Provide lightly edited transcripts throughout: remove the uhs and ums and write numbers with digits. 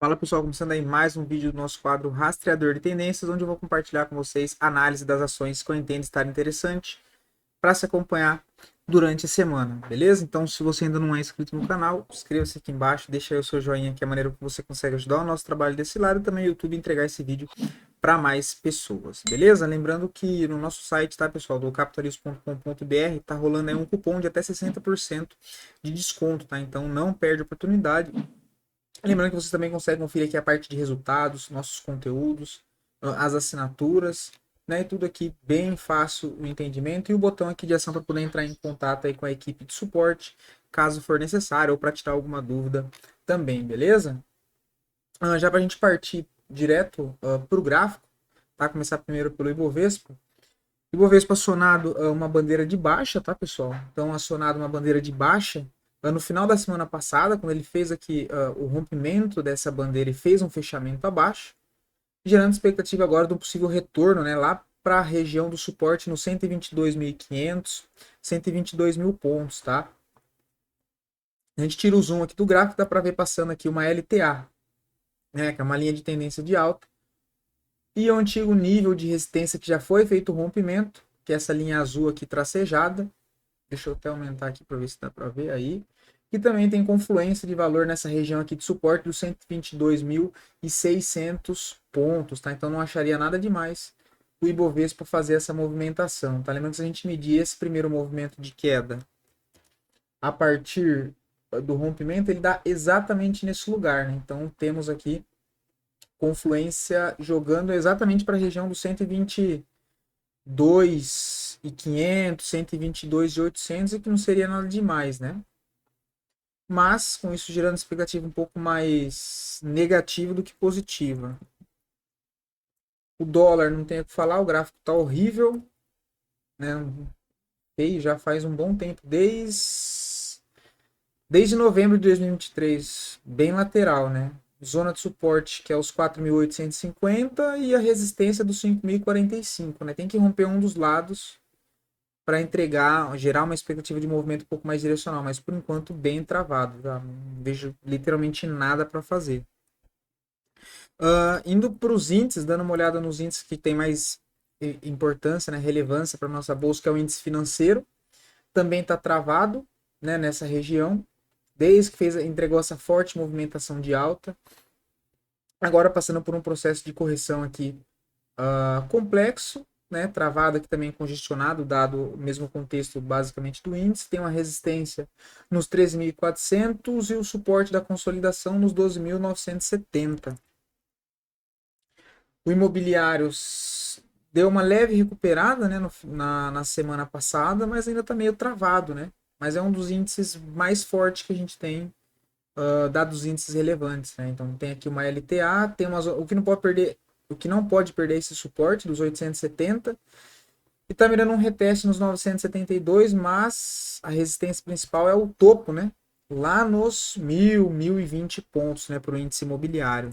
Fala pessoal, começando aí mais um vídeo do nosso quadro Rastreador de Tendências, onde eu vou compartilhar com vocês análise das ações que eu entendo estar interessante para se acompanhar durante a semana, beleza? Então, se você ainda não é inscrito no canal, inscreva-se aqui embaixo, deixa aí o seu joinha, que é a maneira que você consegue ajudar o nosso trabalho desse lado e também o YouTube entregar esse vídeo para mais pessoas, beleza? Lembrando que no nosso site, tá, pessoal, do capitalismo.com.br, tá rolando aí um cupom de até 60% de desconto, tá? Então, não perde a oportunidade. Lembrando que vocês também conseguem conferir aqui a parte de resultados, nossos conteúdos, as assinaturas, né? E tudo aqui bem fácil o entendimento e o botão aqui de ação para poder entrar em contato aí com a equipe de suporte, caso for necessário, ou para tirar alguma dúvida também, beleza? Já para a gente partir direto para o gráfico, tá? Começar primeiro pelo Ibovespa. Ibovespa acionado uma bandeira de baixa, tá, pessoal? Então, acionado uma bandeira de baixa no final da semana passada, quando ele fez aqui o rompimento dessa bandeira e fez um fechamento abaixo, gerando expectativa agora de um possível retorno, né, lá para a região do suporte no 122.500, 122 mil pontos, tá? A gente tira o zoom aqui do gráfico, dá para ver passando aqui uma LTA, né, que é uma linha de tendência de alta, e o antigo nível de resistência que já foi feito o rompimento, que é essa linha azul aqui tracejada. Deixa eu até aumentar aqui para ver se dá para ver aí. E também tem confluência de valor nessa região aqui de suporte dos 122.600 pontos, tá? Então não acharia nada demais o Ibovespa fazer essa movimentação, tá? Lembrando que se a gente medir esse primeiro movimento de queda a partir do rompimento, ele dá exatamente nesse lugar, né? Então temos aqui confluência jogando exatamente para a região dos 122.500, 122.800, e que não seria nada demais, né? Mas com isso gerando expectativa um pouco mais negativa do que positiva. O dólar não tem o que falar, o gráfico está horrível, né? Feio, já faz um bom tempo, desde novembro de 2023, bem lateral, né? Zona de suporte que é os 4.850 e a resistência dos 5.045, né? Tem que romper um dos lados para entregar, gerar uma expectativa de movimento um pouco mais direcional, mas por enquanto bem travado, tá? Não vejo literalmente nada para fazer. Indo para os índices, dando uma olhada nos índices que tem mais importância, né, relevância para nossa bolsa, que é o índice financeiro, também está travado, né, nessa região, desde que entregou essa forte movimentação de alta. Agora passando por um processo de correção aqui complexo, né, travado aqui também congestionado, dado o mesmo contexto basicamente do índice, tem uma resistência nos 13.400 e o suporte da consolidação nos 12.970. O imobiliário deu uma leve recuperada, né, na semana passada, mas ainda está meio travado, né? Mas é um dos índices mais fortes que a gente tem, dados os índices relevantes, né? Então tem aqui uma LTA, tem o que não pode perder, o que não pode perder esse suporte dos 870 e tá mirando um reteste nos 972, mas a resistência principal é o topo, né? Lá nos 1.020 pontos, né, para o índice imobiliário.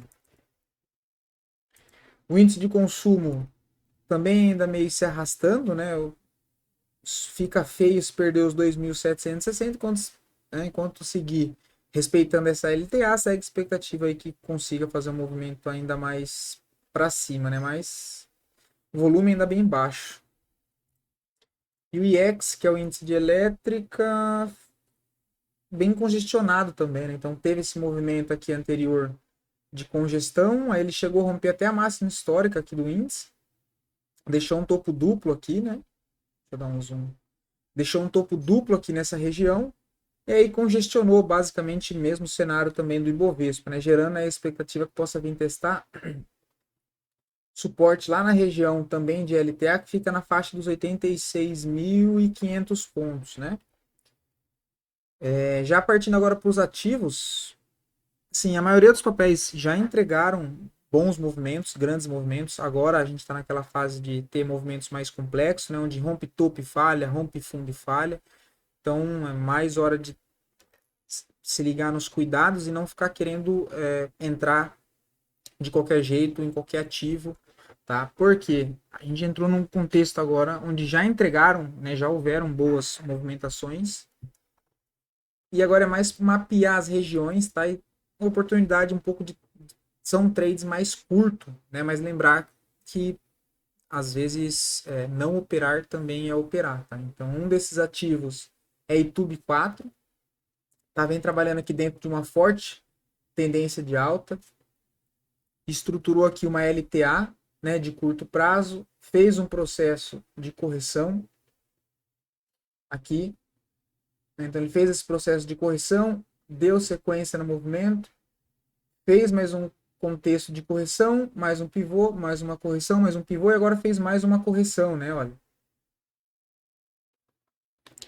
O índice de consumo também ainda meio se arrastando, né? Fica feio se perder os 2.760, enquanto seguir respeitando essa LTA, segue expectativa aí que consiga fazer um movimento ainda mais para cima, né? Mas o volume ainda bem baixo. E o IEX, que é o índice de elétrica, bem congestionado também, né? Então teve esse movimento aqui anterior de congestão, aí ele chegou a romper até a máxima histórica aqui do índice, deixou um topo duplo aqui, né? Deixa eu dar um zoom. Deixou um topo duplo aqui nessa região, e aí congestionou basicamente o mesmo cenário também do Ibovespa, né? Gerando a expectativa que possa vir testar suporte lá na região também de LTA, que fica na faixa dos 86.500 pontos, né? Já partindo agora para os ativos, sim, a maioria dos papéis já entregaram bons movimentos, grandes movimentos. Agora a gente está naquela fase de ter movimentos mais complexos, né? Onde rompe topo e falha, rompe fundo e falha. Então é mais hora de se ligar nos cuidados e não ficar querendo entrar de qualquer jeito, em qualquer ativo, tá? Porque a gente entrou num contexto agora onde já entregaram, né, já houveram boas movimentações, e agora é mais mapear as regiões, tá? E uma oportunidade um pouco de são trades mais curtos, né? Mas lembrar que às vezes não operar também é operar, tá? Então um desses ativos é YouTube 4, tá? Vem trabalhando aqui dentro de uma forte tendência de alta, estruturou aqui uma LTA, né, de curto prazo, fez um processo de correção aqui, né? Então ele fez esse processo de correção, deu sequência no movimento, fez mais um contexto de correção, mais um pivô, mais uma correção, mais um pivô, e agora fez mais uma correção, né? Olha.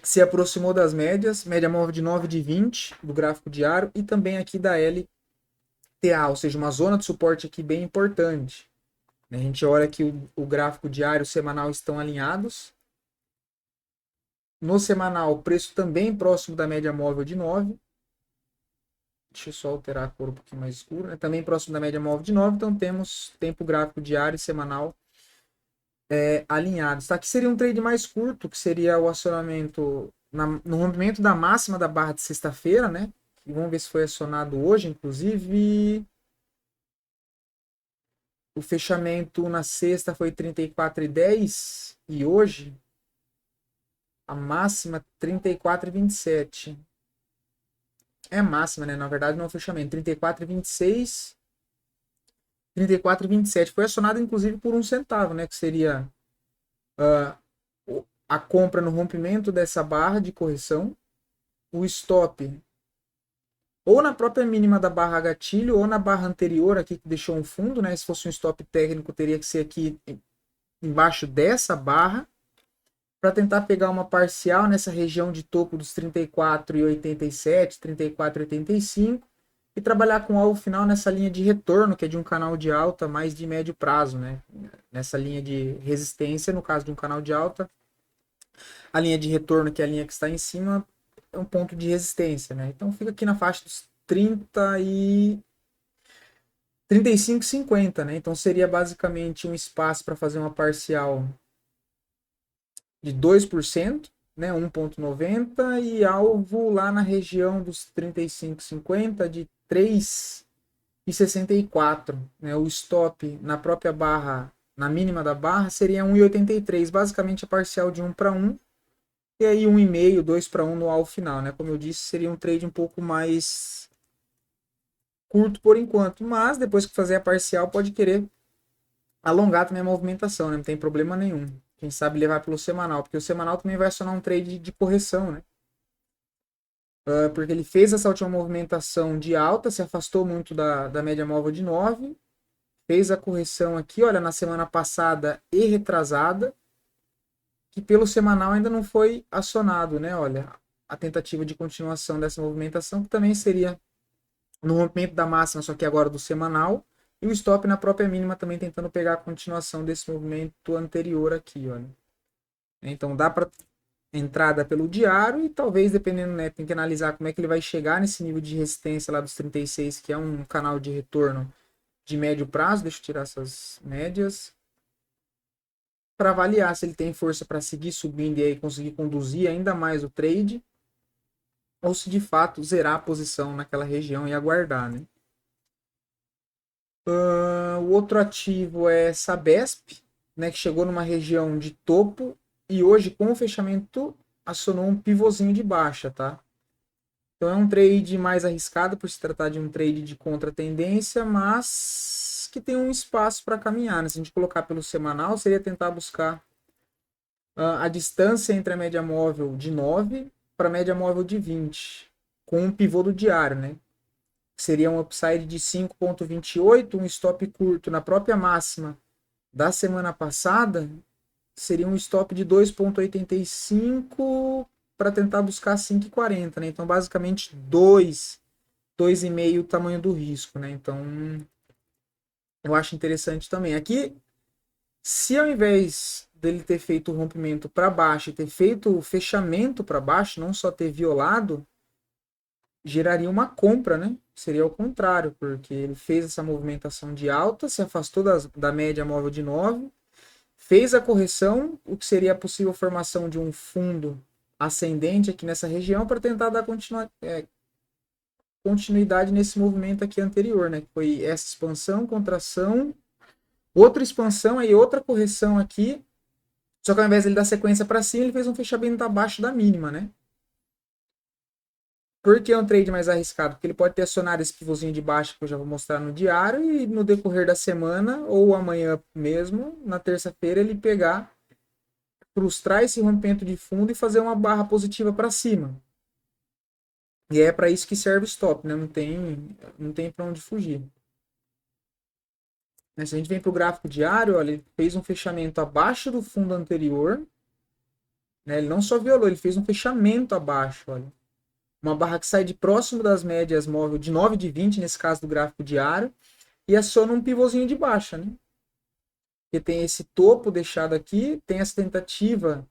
Se aproximou das médias, média móvel de 9 de 20 do gráfico diário e também aqui da LTA, ou seja, uma zona de suporte aqui bem importante. A gente olha que o gráfico diário e o semanal estão alinhados. No semanal, o preço também próximo da média móvel de 9. Deixa eu só alterar a cor um pouquinho mais escura. Também próximo da média móvel de 9. Então temos tempo gráfico diário e semanal alinhados. Tá? Aqui seria um trade mais curto, que seria o acionamento no rompimento da máxima da barra de sexta-feira, né? E vamos ver se foi acionado hoje, inclusive. O fechamento na sexta foi 34,10 e hoje a máxima 34,27. É máxima, né? Na verdade não é o fechamento. 34,26. 34,27. Foi acionado inclusive por 1 centavo, né? Que seria a compra no rompimento dessa barra de correção. O stop ou na própria mínima da barra gatilho ou na barra anterior aqui que deixou um fundo, né? Se fosse um stop técnico teria que ser aqui embaixo dessa barra para tentar pegar uma parcial nessa região de topo dos 34,87, 34,85 e trabalhar com alvo final nessa linha de retorno, que é de um canal de alta mais de médio prazo, né? Nessa linha de resistência, no caso de um canal de alta, a linha de retorno, que é a linha que está em cima, é um ponto de resistência, né? Então fica aqui na faixa dos 30 e 35,50, né? Então seria basicamente um espaço para fazer uma parcial de 2%, né, 1,90 e alvo lá na região dos 35,50 de 3,64, né? O stop na própria barra, na mínima da barra, seria 1,83, basicamente a parcial de 1 para 1 e aí 1,5, 2 para 1 no alvo final, né? Como eu disse, seria um trade um pouco mais curto por enquanto, mas depois que fazer a parcial pode querer alongar também a movimentação, né? Não tem problema nenhum. Quem sabe levar pelo semanal, porque o semanal também vai acionar um trade de correção, né? Porque ele fez essa última movimentação de alta, se afastou muito da média móvel de 9, fez a correção aqui, olha, na semana passada e retrasada, que pelo semanal ainda não foi acionado, né? Olha, a tentativa de continuação dessa movimentação, que também seria no rompimento da máxima, só que agora do semanal, e o stop na própria mínima também tentando pegar a continuação desse movimento anterior aqui, olha. Então dá para entrada pelo diário e talvez, dependendo, né, tem que analisar como é que ele vai chegar nesse nível de resistência lá dos 36, que é um canal de retorno de médio prazo. Deixa eu tirar essas médias. Para avaliar se ele tem força para seguir subindo e aí conseguir conduzir ainda mais o trade, ou se de fato zerar a posição naquela região e aguardar, né? O outro ativo é Sabesp, né, que chegou numa região de topo e hoje com o fechamento acionou um pivôzinho de baixa, tá? Então é um trade mais arriscado por se tratar de um trade de contra-tendência, mas que tem um espaço para caminhar, né? Se a gente colocar pelo semanal, seria tentar buscar a distância entre a média móvel de 9 para a média móvel de 20, com um pivô do diário, né? Seria um upside de 5,28, um stop curto na própria máxima da semana passada, seria um stop de 2,85 para tentar buscar 5,40, né? Então, basicamente, 2,5 o tamanho do risco, né? Então, eu acho interessante também. Aqui, se ao invés dele ter feito o rompimento para baixo e ter feito o fechamento para baixo, não só ter violado, geraria uma compra, né? Seria o contrário, porque ele fez essa movimentação de alta, se afastou da média móvel de 9, fez a correção, o que seria a possível formação de um fundo ascendente aqui nessa região para tentar dar continuidade nesse movimento aqui anterior, né? Que foi essa expansão, contração, outra expansão, aí outra correção aqui. Só que ao invés de ele dar sequência para cima, ele fez um fechamento abaixo da mínima, né? Por que é um trade mais arriscado? Porque ele pode ter acionado esse pivôzinho de baixo que eu já vou mostrar no diário e no decorrer da semana ou amanhã mesmo, na terça-feira, ele pegar, frustrar esse rompimento de fundo e fazer uma barra positiva para cima. E é para isso que serve o stop, né? Não tem para onde fugir. Né? Se a gente vem para o gráfico diário, olha, ele fez um fechamento abaixo do fundo anterior, né? Ele não só violou, ele fez um fechamento abaixo, olha. Uma barra que sai de próximo das médias móvel de 9 de 20, nesse caso do gráfico diário, e aciona um pivôzinho de baixa, né? Porque tem esse topo deixado aqui, tem essa tentativa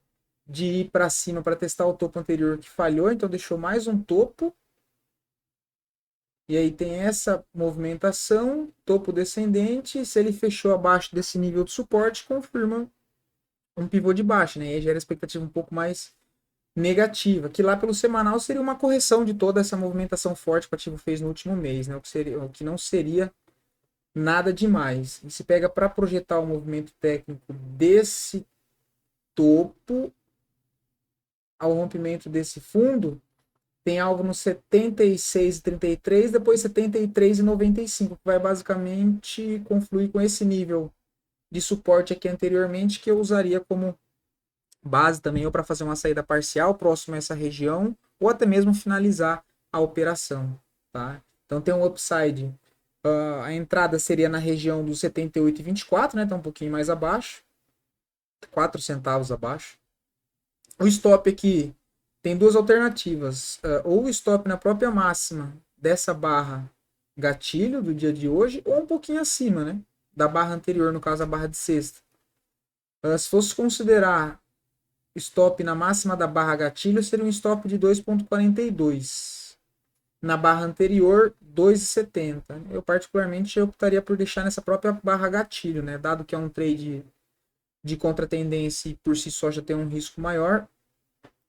de ir para cima para testar o topo anterior que falhou, então deixou mais um topo. E aí tem essa movimentação, topo descendente, se ele fechou abaixo desse nível de suporte, confirma um pivô de baixa, né? E aí gera expectativa um pouco mais negativa, que lá pelo semanal seria uma correção de toda essa movimentação forte que o ativo fez no último mês, né? O que não seria nada demais. E se pega para projetar o movimento técnico desse topo ao rompimento desse fundo, tem alvo no 76,33, depois 73,95, que vai basicamente confluir com esse nível de suporte aqui anteriormente, que eu usaria como base também, ou para fazer uma saída parcial próximo a essa região, ou até mesmo finalizar a operação. Tá? Então tem um upside. A entrada seria na região dos 78,24, né? Tá um pouquinho mais abaixo. 4 centavos abaixo. O stop aqui tem duas alternativas. Ou o stop na própria máxima dessa barra gatilho do dia de hoje, ou um pouquinho acima, né? Da barra anterior, no caso a barra de sexta. Se fosse considerar stop na máxima da barra gatilho, seria um stop de 2,42. Na barra anterior, 2,70. Eu particularmente optaria por deixar nessa própria barra gatilho, né? Dado que é um trade de contratendência e por si só já tem um risco maior,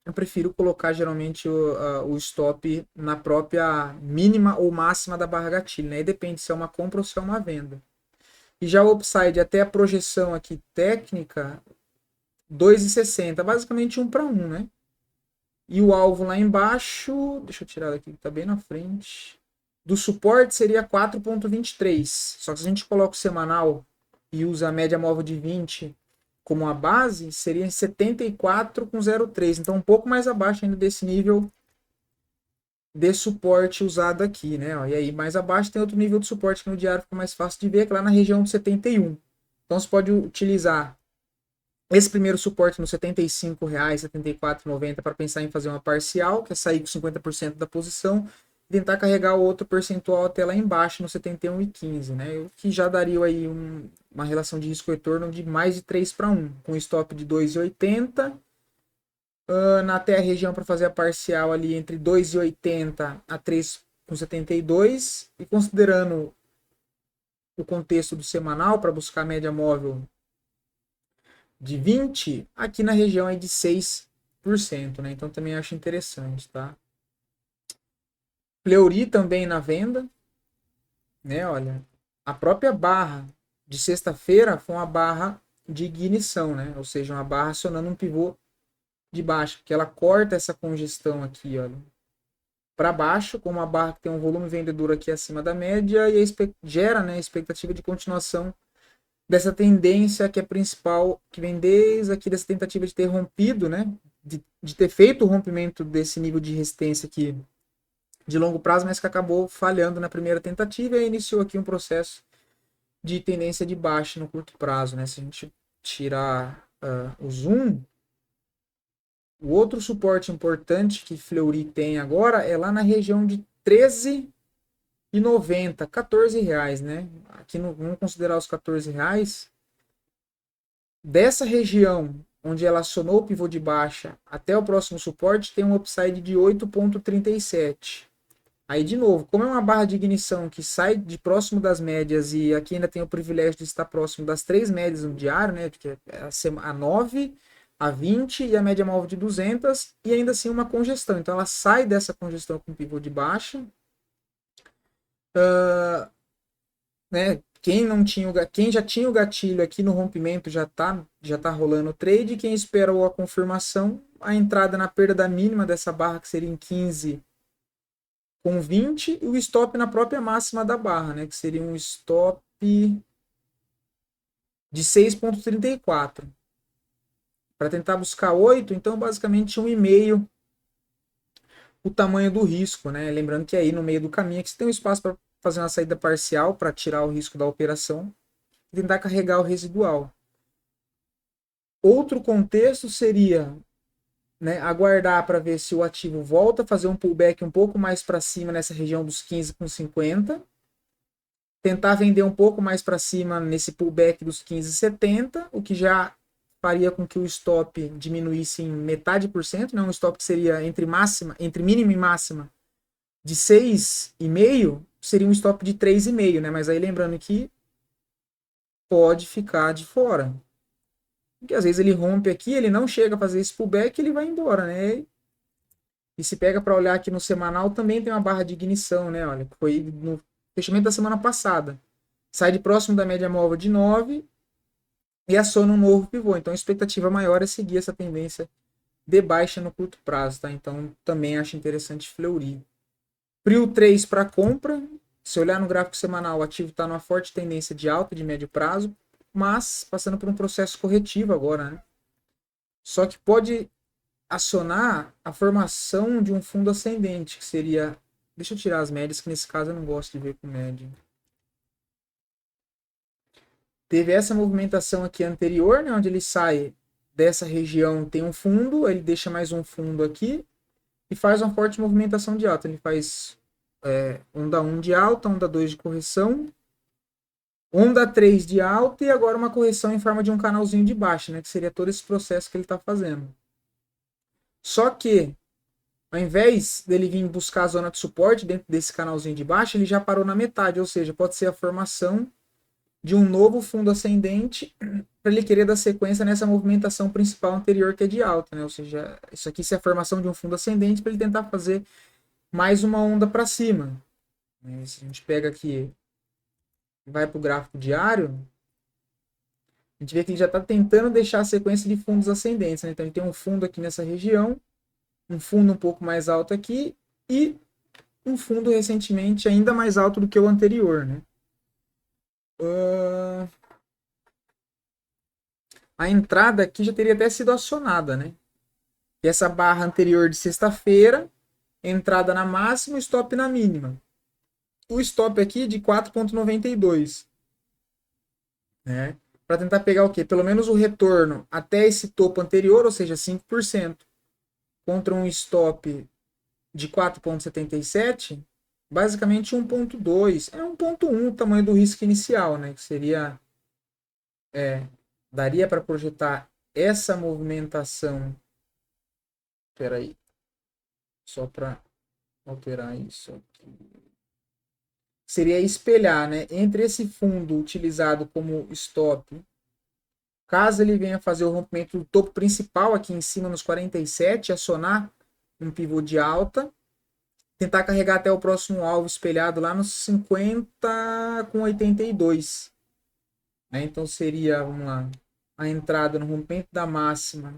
eu prefiro colocar geralmente o stop na própria mínima ou máxima da barra gatilho, né? E depende se é uma compra ou se é uma venda. E já o upside até a projeção aqui técnica, 2,60, basicamente 1 para 1, né? E o alvo lá embaixo, deixa eu tirar daqui que tá bem na frente, do suporte seria 4,23. Só que se a gente coloca o semanal e usa a média móvel de 20 como a base, seria 74,03. Então um pouco mais abaixo ainda desse nível de suporte usado aqui, né? E aí mais abaixo tem outro nível de suporte que no diário fica mais fácil de ver, que é lá na região de 71. Então você pode utilizar esse primeiro suporte nos R$ 75,00, R$ 74,90 para pensar em fazer uma parcial, que é sair com 50% da posição, e tentar carregar o outro percentual até lá embaixo no 71,15, né? O que já daria aí uma relação de risco-retorno de mais de 3 para 1, com stop de 2,80, até a região para fazer a parcial ali entre 2,80 a 3,72, e considerando o contexto do semanal para buscar a média móvel de 20, aqui na região é de 6%, né? Então também acho interessante, tá? Fleury também na venda, né? Olha, a própria barra de sexta-feira foi uma barra de ignição, né? Ou seja, uma barra acionando um pivô de baixo, porque ela corta essa congestão aqui, olha, para baixo, com uma barra que tem um volume vendedor aqui acima da média e gera, né, a expectativa de continuação dessa tendência que é principal, que vem desde aqui dessa tentativa de ter rompido, né, de ter feito o rompimento desse nível de resistência aqui de longo prazo, mas que acabou falhando na primeira tentativa e iniciou aqui um processo de tendência de baixa no curto prazo, né? Se a gente tirar o zoom, o outro suporte importante que Fleury tem agora é lá na região de 13,90, R$ 14, né? Aqui vamos considerar os R$ 14. Dessa região onde ela acionou o pivô de baixa até o próximo suporte, tem um upside de 8,37. Aí, de novo, como é uma barra de ignição que sai de próximo das médias e aqui ainda tem o privilégio de estar próximo das 3 médias no diário, né? Que é a 9, a 20 e a média móvel de 200, e ainda assim uma congestão. Então ela sai dessa congestão com pivô de baixa Né? Quem já tinha o gatilho aqui no rompimento já tá rolando o trade. Quem esperou a confirmação, a entrada na perda da mínima dessa barra, que seria em 15,20, e o stop na própria máxima da barra, né? Que seria um stop de 6,34. Para tentar buscar 8, então basicamente 1,5 o tamanho do risco, né? Lembrando que aí no meio do caminho aqui você tem um espaço para fazer uma saída parcial para tirar o risco da operação e tentar carregar o residual. Outro contexto seria, né, aguardar para ver se o ativo volta a fazer um pullback um pouco mais para cima nessa região dos 15,50, tentar vender um pouco mais para cima nesse pullback dos 15,70, o que já faria com que o stop diminuísse em metade por cento, né? Um stop que seria entre mínima e máxima de 6,5, seria um stop de 3,5, né? Mas aí lembrando que pode ficar de fora. Porque às vezes ele rompe aqui, ele não chega a fazer esse pullback, ele vai embora, né? E se pega para olhar aqui no semanal, também tem uma barra de ignição, né? Olha, foi no fechamento da semana passada. Sai de próximo da média móvel de 9 e aciona um novo pivô. Então a expectativa maior é seguir essa tendência de baixa no curto prazo, tá? Então também acho interessante Fleury. Prio 3 para compra. Se olhar no gráfico semanal, o ativo está numa forte tendência de alta de médio prazo, mas passando por um processo corretivo agora, né? Só que pode acionar a formação de um fundo ascendente, que seria... Deixa eu tirar as médias, que nesse caso eu não gosto de ver com média. Teve essa movimentação aqui anterior, né, onde ele sai dessa região, tem um fundo, ele deixa mais um fundo aqui e faz uma forte movimentação de alta. Ele faz onda 1 de alta, onda 2 de correção, onda 3 de alta e agora uma correção em forma de um canalzinho de baixa, né, que seria todo esse processo que ele está fazendo. Só que, ao invés dele vir buscar a zona de suporte dentro desse canalzinho de baixa, ele já parou na metade, ou seja, pode ser a formação de um novo fundo ascendente para ele querer dar sequência nessa movimentação principal anterior que é de alta, né? Ou seja, isso aqui é a formação de um fundo ascendente para ele tentar fazer mais uma onda para cima. Se a gente pega aqui e vai para o gráfico diário, a gente vê que ele já está tentando deixar a sequência de fundos ascendentes, né? Então ele tem um fundo aqui nessa região, um fundo um pouco mais alto aqui e um fundo recentemente ainda mais alto do que o anterior, né? A entrada aqui já teria até sido acionada, né? E essa barra anterior de sexta-feira, entrada na máxima, stop na mínima. O stop aqui de 4,92, né? Para tentar pegar o quê? Pelo menos o retorno até esse topo anterior, ou seja, 5%, contra um stop de 4,77, basicamente 1,2. É 1,1 o tamanho do risco inicial, né? Que seria... daria para projetar essa movimentação. Espera aí. Só para alterar isso aqui. Seria espelhar, né, entre esse fundo utilizado como stop, caso ele venha fazer o rompimento do topo principal aqui em cima nos 47, acionar um pivô de alta, tentar carregar até o próximo alvo espelhado lá nos 50,82. Né? Então seria, vamos lá, a entrada no rompimento da máxima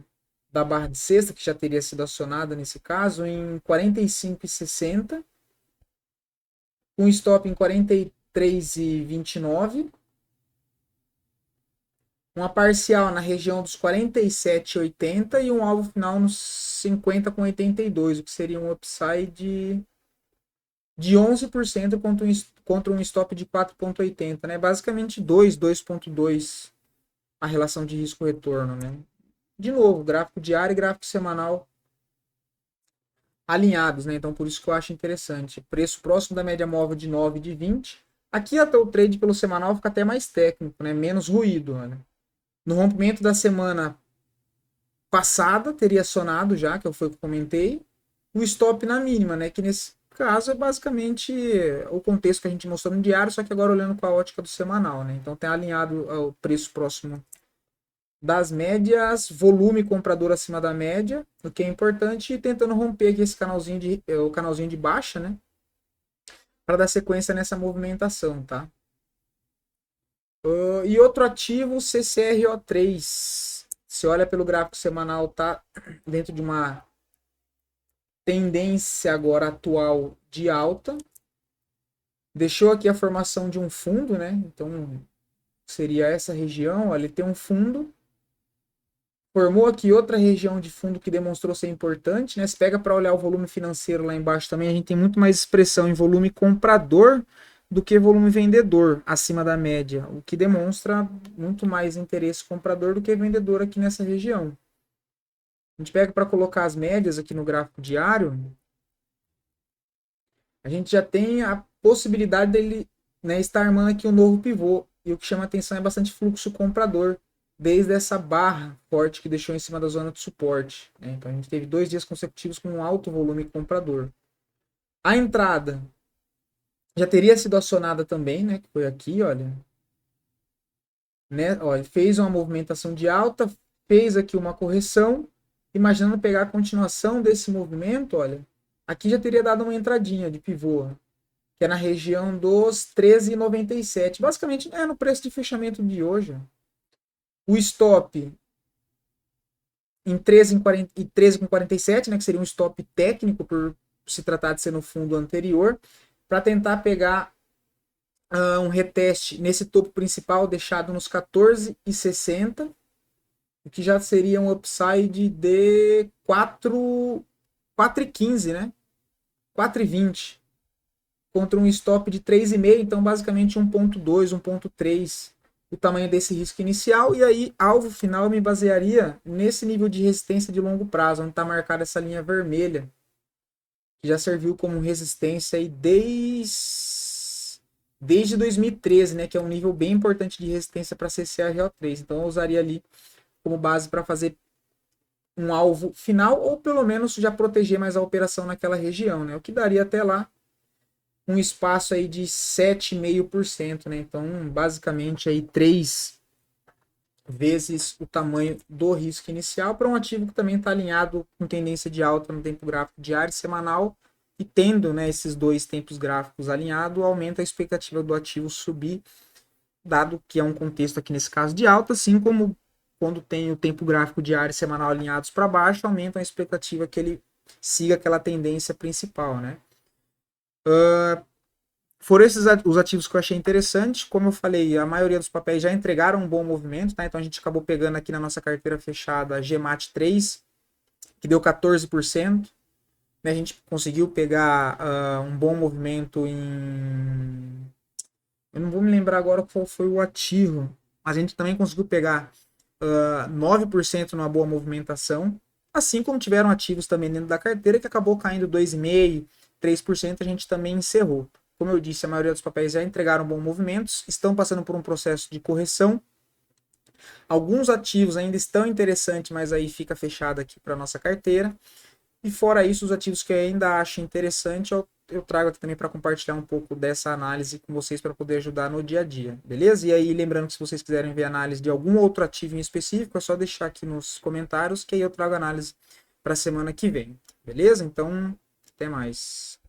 da barra de sexta, que já teria sido acionada nesse caso, em 45,60, com stop em 43,29, uma parcial na região dos 47,80 e um alvo final nos 50,82, o que seria um upside de 11% contra um stop de 4,80, né? Basicamente 2,2 a relação de risco-retorno, né? De novo, gráfico diário e gráfico semanal alinhados, né? Então por isso que eu acho interessante. Preço próximo da média móvel de 9 de 20. Aqui até o trade pelo semanal fica até mais técnico, né? Menos ruído, né? No rompimento da semana passada teria acionado já, que foi o que eu comentei, o stop na mínima, né? Que nesse caso é basicamente o contexto que a gente mostrou no diário, só que agora olhando com a ótica do semanal, né? Então tem alinhado o preço próximo das médias, volume comprador acima da média, o que é importante, e tentando romper aqui esse canalzinho o canalzinho de baixa, né? para dar sequência nessa movimentação, tá? E outro ativo, CCRO3. Se olha pelo gráfico semanal, tá dentro de uma tendência agora atual de alta. Deixou aqui a formação de um fundo, né? Então, seria essa região, ó, ele tem um fundo. Formou aqui outra região de fundo que demonstrou ser importante, né? Se pega para olhar o volume financeiro lá embaixo também, a gente tem muito mais expressão em volume comprador do que volume vendedor acima da média, o que demonstra muito mais interesse comprador do que vendedor aqui nessa região. A gente pega para colocar as médias aqui no gráfico diário, a gente já tem a possibilidade dele, né, estar armando aqui um novo pivô. E o que chama atenção é bastante fluxo comprador, desde essa barra forte que deixou em cima da zona de suporte, né? Então a gente teve 2 dias consecutivos com um alto volume comprador. A entrada já teria sido acionada também, né? Que foi aqui, olha. Né? Olha, fez uma movimentação de alta, fez aqui uma correção. Imaginando pegar a continuação desse movimento, olha. Aqui já teria dado uma entradinha de pivô, que é na região dos 13,97. Basicamente é no preço de fechamento de hoje. O stop em 13,47, né, que seria um stop técnico por se tratar de ser no fundo anterior, para tentar pegar um reteste nesse topo principal deixado nos 14,60, o que já seria um upside de 4,15, né? 4,20 contra um stop de 3,5, então basicamente 1,2, 1,3 o tamanho desse risco inicial, e aí alvo final eu me basearia nesse nível de resistência de longo prazo, onde está marcada essa linha vermelha, que já serviu como resistência aí desde 2013, né, que é um nível bem importante de resistência para CCRO3, então eu usaria ali como base para fazer um alvo final, ou pelo menos já proteger mais a operação naquela região, né, o que daria até lá um espaço aí de 7,5%, né? Então, basicamente aí 3 vezes o tamanho do risco inicial para um ativo que também está alinhado com tendência de alta no tempo gráfico diário e semanal, e tendo, né, esses 2 tempos gráficos alinhados, aumenta a expectativa do ativo subir, dado que é um contexto aqui nesse caso de alta, assim como quando tem o tempo gráfico diário e semanal alinhados para baixo, aumenta a expectativa que ele siga aquela tendência principal, né? Foram esses os ativos que eu achei interessante. Como eu falei, a maioria dos papéis já entregaram um bom movimento, tá? Então a gente acabou pegando aqui na nossa carteira fechada a GMAT 3, que deu 14%. Né? A gente conseguiu pegar um bom movimento em... Eu não vou me lembrar agora qual foi o ativo, mas a gente também conseguiu pegar 9% numa boa movimentação, assim como tiveram ativos também dentro da carteira que acabou caindo 2,5%, 3%, a gente também encerrou. Como eu disse, a maioria dos papéis já entregaram bons movimentos, estão passando por um processo de correção. Alguns ativos ainda estão interessantes, mas aí fica fechado aqui para nossa carteira. E fora isso, os ativos que eu ainda acho interessante, eu trago aqui também para compartilhar um pouco dessa análise com vocês para poder ajudar no dia a dia, beleza? E aí, lembrando que se vocês quiserem ver análise de algum outro ativo em específico, é só deixar aqui nos comentários que aí eu trago análise para a semana que vem, beleza? Então, até mais.